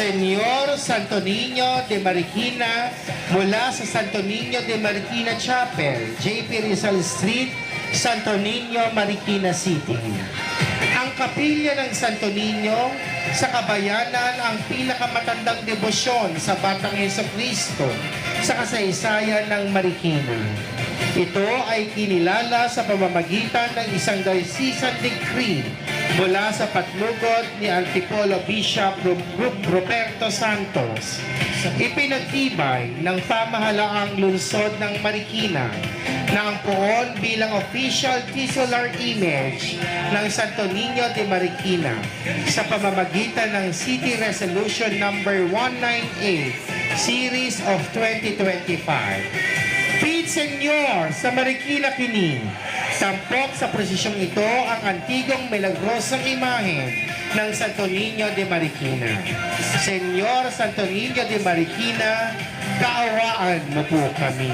Senyor Santo Niño de Marikina mula sa Santo Niño de Marikina Chapel, JP Rizal Street, Santo Niño, Marikina City. Ang kapilya ng Santo Niño sa kabayanan ang pinakamatandang debosyon sa Batang Hesukristo sa kasaysayan ng Marikina. Ito ay kinilala sa pamamagitan ng isang diocesan decree mula sa patnugod ni Antipolo Bishop Ruperto Santos. Ipinagtibay ng pamahalaang lungsod ng Marikina na ang poon bilang official titular image ng Santo Niño de Marikina sa pamamagitan ng City Resolution number 198 Series of 2025. Feed Senyor sa Marikina kini. Tampok sa prosisyong ito ang antigong milagrosang imahen ng Santo Niño de Marikina. Senyor Santo Niño de Marikina, kaawaan mo po kami.